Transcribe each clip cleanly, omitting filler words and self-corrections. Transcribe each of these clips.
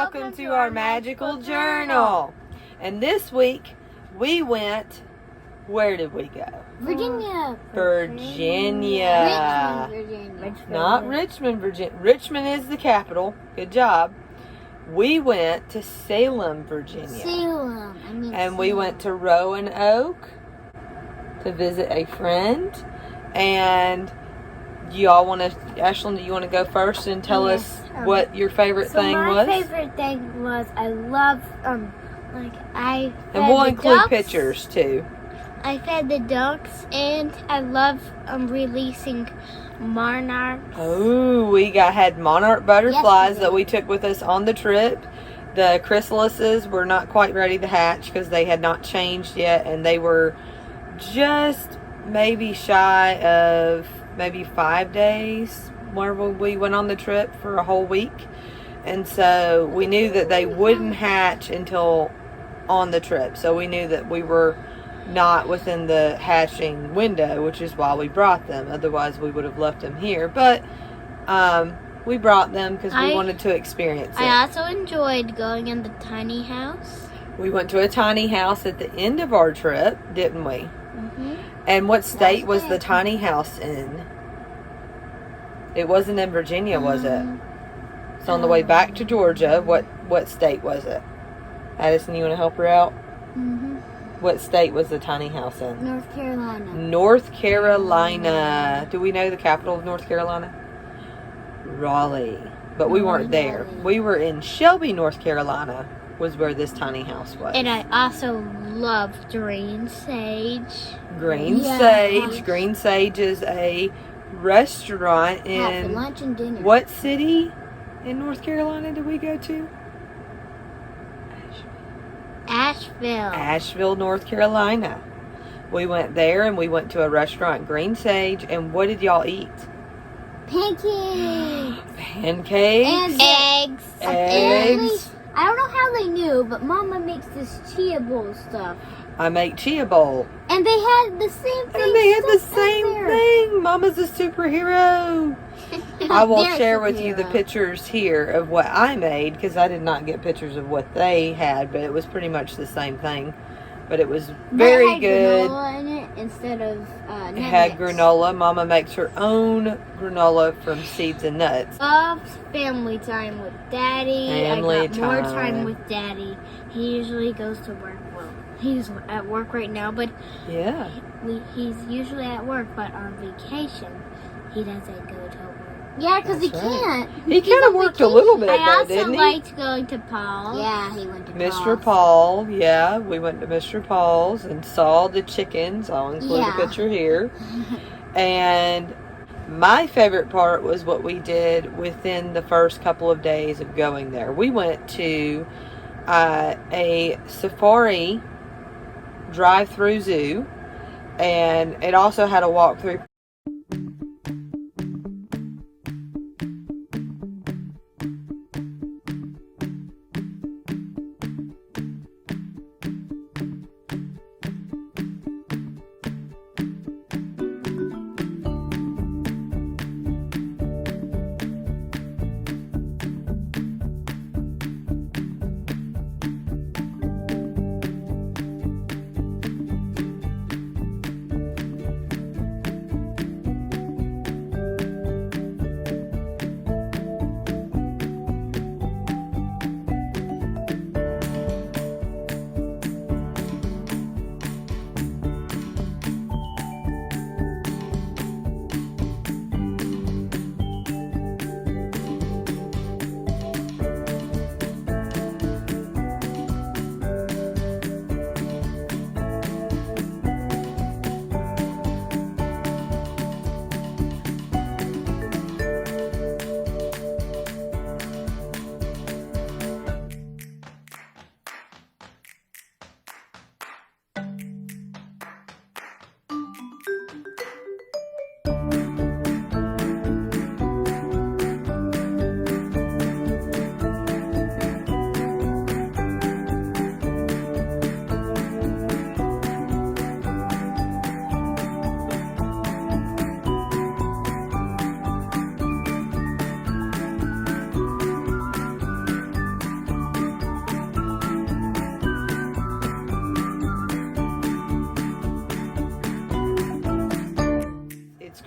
welcome to our magical journal. And this week we went, where did we go? Virginia. Virginia. Richmond, Virginia. Not Richmond, Virginia. Richmond is the capital. Good job. We went to Salem, Virginia. Salem. We went to Roanoke to visit a friend. And y'all want to, Ashlyn, do you want to go first and tell us what your favorite thing was? My favorite thing was I love, and we'll include pictures too. I fed the ducks, and I love releasing monarchs. Oh, we had monarch butterflies that we took with us on the trip. The chrysalises were not quite ready to hatch because they had not changed yet, and they were just maybe shy of maybe 5 days where we went on the trip for a whole week. And so we knew that they wouldn't hatch until on the trip. So we knew that we were not within the hatching window, which is why we brought them. Otherwise, we would have left them here. But we brought them because we wanted to experience it. I also enjoyed going in the tiny house. We went to a tiny house at the end of our trip, didn't we? Mm-hmm. And what state was the tiny house in? It wasn't in Virginia, was it? It's on the way back to Georgia. What state was it? Addison, you want to help her out? Mm-hmm. What state was the tiny house in? North Carolina. North Carolina. Do we know the capital of North Carolina? Raleigh. But we weren't there. We were in Shelby, North Carolina, was where this tiny house was. And I also loved Green Sage. Green Sage. Green Sage is a restaurant in for lunch and dinner. What city in North Carolina did we go to? Asheville, North Carolina. We went there and we went to a restaurant, Green Sage, and what did y'all eat? Pancakes. Pancakes. And Eggs. I don't know how they knew, but Mama makes this chia bowl stuff. I make chia bowl. And they had the same thing. And they had the same thing. Mama's a superhero. I will share with you the pictures here of what I made because I did not get pictures of what they had, but it was pretty much the same thing. But it was very good. Granola in it instead of it had granola. Mama makes her own granola from seeds and nuts. Loves family time with Daddy. I got more time with Daddy. He usually goes to work. Well, he's at work right now, but he's usually at work. But on vacation, he doesn't go to work. Yeah, because he can't. He kind of worked a little bit, though, didn't he? I also liked going to Paul's. Yeah, he went to Mr. Paul, yeah. We went to Mr. Paul's and saw the chickens. I'll include a picture here. And my favorite part was what we did within the first couple of days of going there. We went to a safari drive-through zoo, and it also had a walk-through.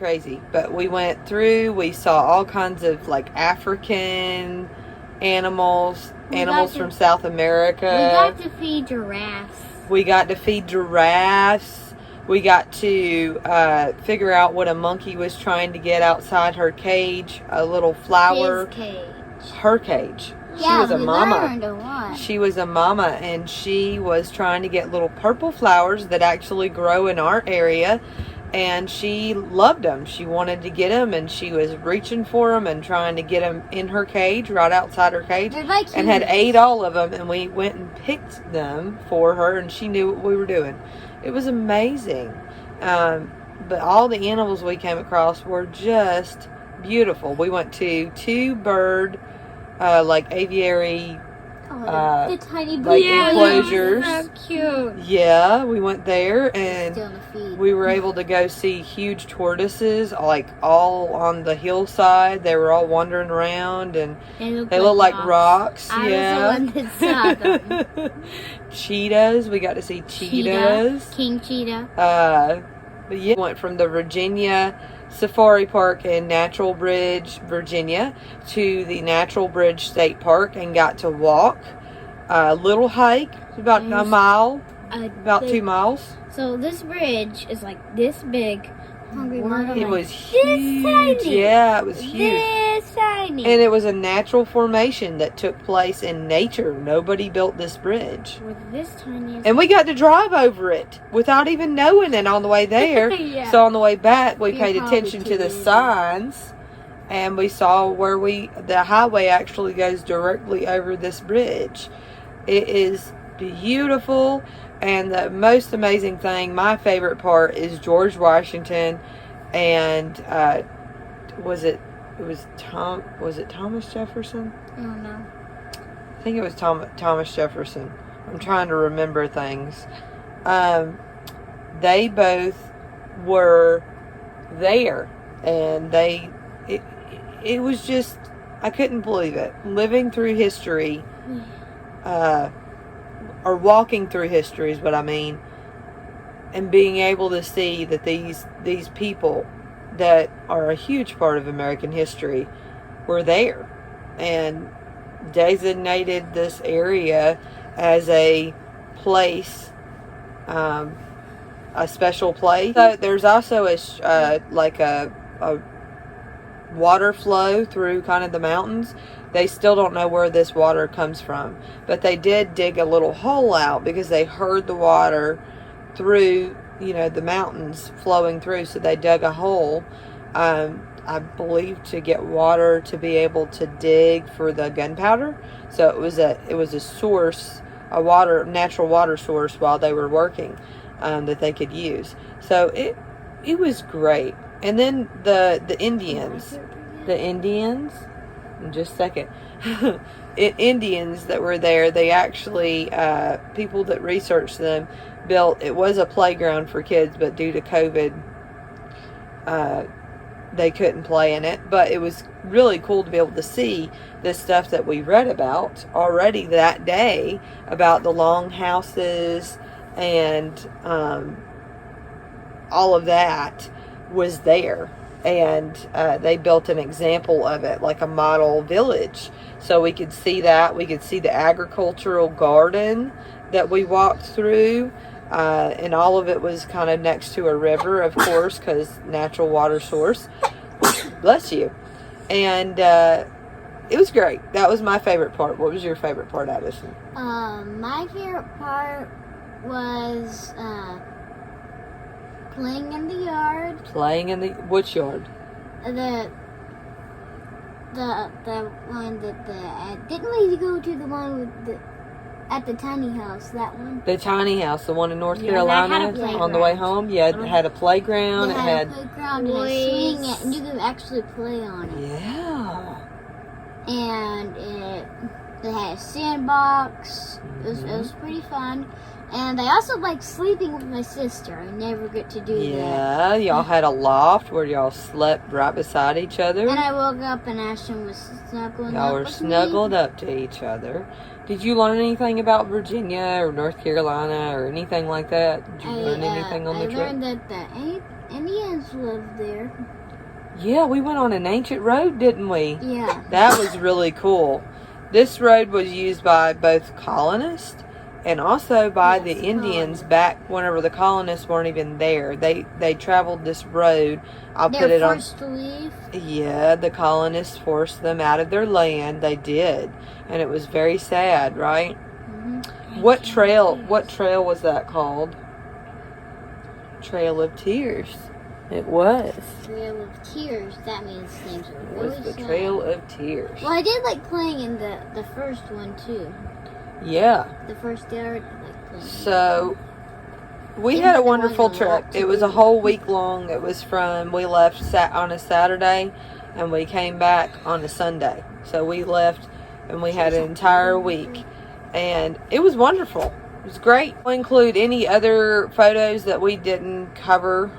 crazy. But we went through, we saw all kinds of like African animals from South America. We got to feed giraffes. We got to figure out what a monkey was trying to get outside her cage, a little flower. His cage. Her cage. Yeah, she was a mama. Learned a lot. She was a mama, and she was trying to get little purple flowers that actually grow in our area, and she loved them. She wanted to get them, and she was reaching for them and trying to get them in her cage, right outside her cage, and had ate all of them, and we went and picked them for her, and she knew what we were doing. It was amazing. But all the animals we came across were just beautiful. We went to 2 bird like aviary the tiny like enclosures. So cute. Yeah, we went there, and Still in the feed. we were able to go see huge tortoises, like all on the hillside. They were all wandering around, and they looked like rocks. I Yeah. was the one that saw them. Cheetahs. We got to see cheetahs. King cheetah. But yeah, we went from the Virginia Safari Park in Natural Bridge, Virginia, to the Natural Bridge State Park and got to walk a little hike, about a mile, about 2 miles. So this bridge is like this big. It was This huge. tiny. Yeah, it was huge. This tiny. And it was a natural formation that took place in nature. Nobody built this bridge. With this tiny. And we got to drive over it without even knowing it on the way there. Yeah. So on the way back, we paid probably attention to the too. signs, and we saw where the highway actually goes directly over this bridge. It is beautiful, and the most amazing thing, my favorite part, is George Washington, and was it Thomas Jefferson? I don't know. I think it was Thomas Jefferson. I'm trying to remember things. They both were there, and it was just, I couldn't believe it. Living through history, or walking through history is what I mean, and being able to see that these people that are a huge part of American history were there and designated this area as a place, a special place. So there's also a water flow through kind of the mountains. They still don't know where this water comes from, but they did dig a little hole out because they heard the water through, the mountains flowing through. So they dug a hole, I believe, to get water to be able to dig for the gunpowder. So it was a source, natural water source while they were working, that they could use. So it was great. And then the Indians, in just a second, Indians that were there, they actually, people that researched them built, it was a playground for kids, but due to COVID, they couldn't play in it. But it was really cool to be able to see this stuff that we read about already that day, about the long houses and all of that was there. And they built an example of it, like a model village. So we could see that. We could see the agricultural garden that we walked through. And all of it was kind of next to a river, of course, because natural water source. Bless you. And it was great. That was my favorite part. What was your favorite part, Addison? My favorite part was playing in the yard. Playing in which yard? The one that didn't we go to the one with at the tiny house? That one. The tiny house, the one in North Carolina, on the way home. Yeah, it had a playground. It had a playground and a swing, and you could actually play on it. Yeah. And They had a sandbox. It was pretty fun. And I also like sleeping with my sister. I never get to do that. Yeah, y'all had a loft where y'all slept right beside each other. And I woke up and Ashton was snuggling Y'all up were with snuggled me. up to each other. Did you learn anything about Virginia or North Carolina or anything like that? Did you learn anything on the trip? I learned that the Indians lived there. Yeah, we went on an ancient road, didn't we? Yeah. That was really cool. This road was used by both colonists and also by the Indians back whenever the colonists weren't even there. They traveled this road. They were forced to leave? Yeah, the colonists forced them out of their land. They did. And it was very sad, right? Mm-hmm. What trail was that called? Trail of Tears. It was. Trail of Tears. That means things are really sad. It was the Trail of Tears. Well, I did like playing in the first one too. Yeah. The first day I like playing. So we had a wonderful trip. It was a whole week long. It was we left on a Saturday and we came back on a Sunday. So we left and we had an entire week. And it was wonderful. It was great. We'll include any other photos that we didn't cover.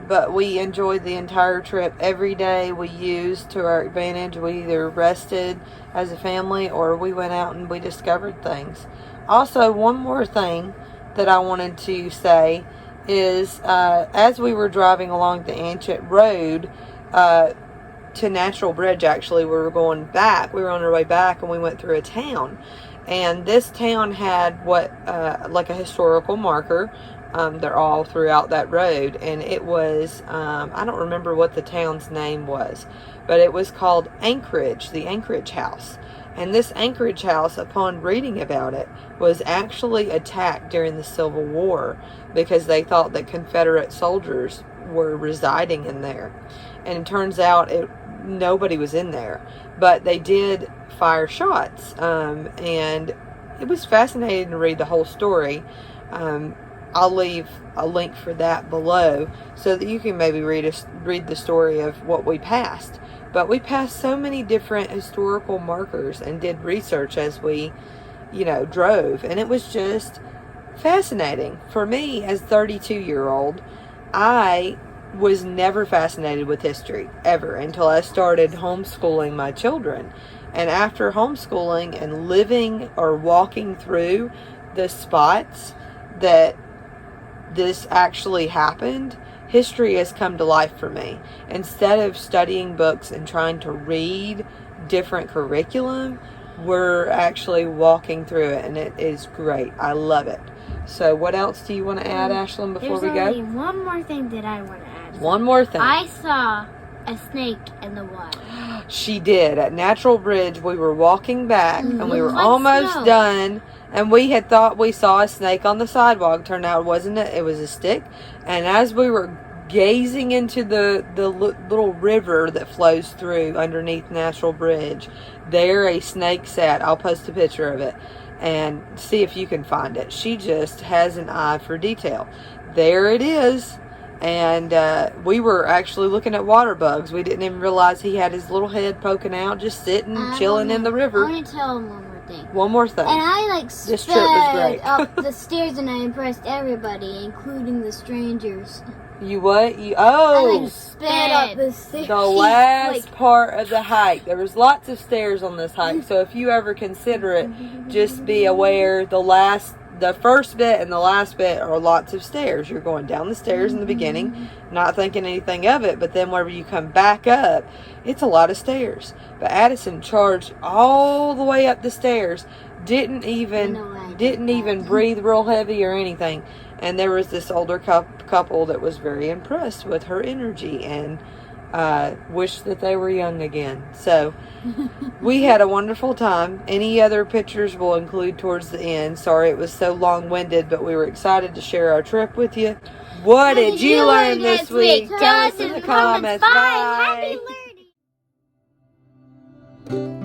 But we enjoyed the entire trip. Every day we used to our advantage. We either rested as a family or we went out and we discovered things. Also, one more thing that I wanted to say is as we were driving along the ancient road to Natural Bridge, actually, we were going back. We were on our way back and we went through a town. And this town had like a historical marker. They're all throughout that road, and it was I don't remember what the town's name was, but it was called Anchorage, the Anchorage House. And this Anchorage House, upon reading about it, was actually attacked during the Civil War because they thought that Confederate soldiers were residing in there. And it turns out nobody was in there, but they did fire shots, and it was fascinating to read the whole story. I'll leave a link for that below so that you can maybe read the story of what we passed. But we passed so many different historical markers and did research as we, drove. And it was just fascinating. For me, as a 32-year-old, I was never fascinated with history, ever, until I started homeschooling my children. And after homeschooling and living or walking through the spots that this actually happened, history has come to life for me. Instead of studying books and trying to read different curriculum, we're actually walking through it, and it is great. I love it. So what else do you want to add, Ashlyn, before we go? There's only one more thing that I want to add. One more thing. I saw a snake in the water. She did. At Natural Bridge, we were walking back, and we were almost done. And we had thought we saw a snake on the sidewalk. Turned out it wasn't. It was a stick. And as we were gazing into the little river that flows through underneath Natural Bridge, there a snake sat. I'll post a picture of it and see if you can find it. She just has an eye for detail. There it is. And we were actually looking at water bugs. We didn't even realize he had his little head poking out, just sitting, chilling in the river. I want to tell him one more thing. One more thing. And I this trip was great. up the stairs, and I impressed everybody, including the strangers. You what? I sped up the stairs. The last part of the hike. There was lots of stairs on this hike, so if you ever consider it, just be aware the first bit and the last bit are lots of stairs. You're going down the stairs in the beginning, not thinking anything of it, but then whenever you come back up, it's a lot of stairs. But Addison charged all the way up the stairs, didn't even breathe real heavy or anything. And there was this older couple that was very impressed with her energy and wished that they were young again. So we had a wonderful time. Any other pictures we'll include towards the end. Sorry it was so long-winded, but we were excited to share our trip with you. What did you learn this week? Tell us in the comments. Bye. Happy learning.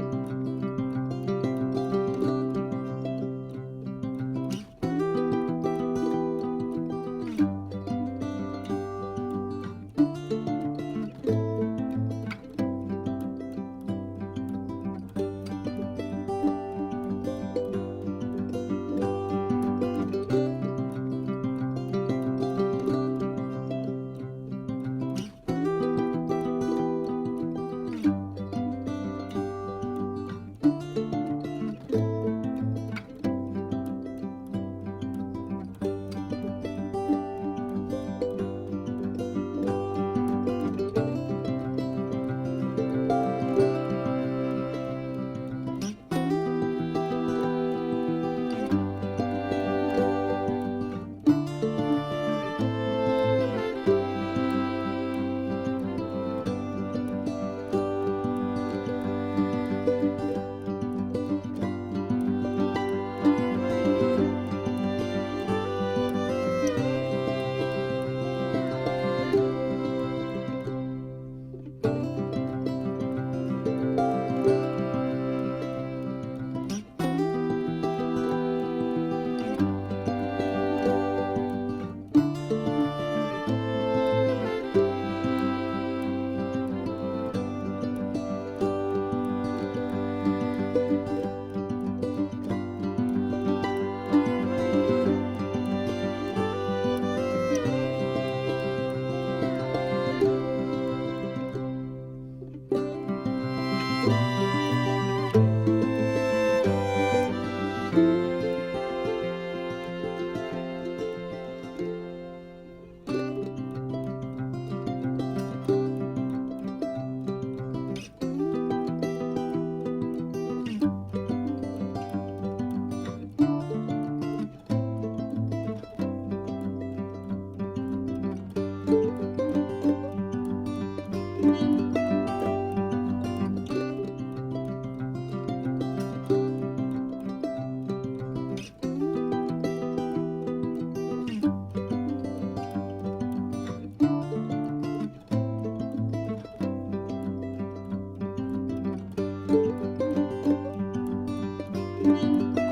Bye.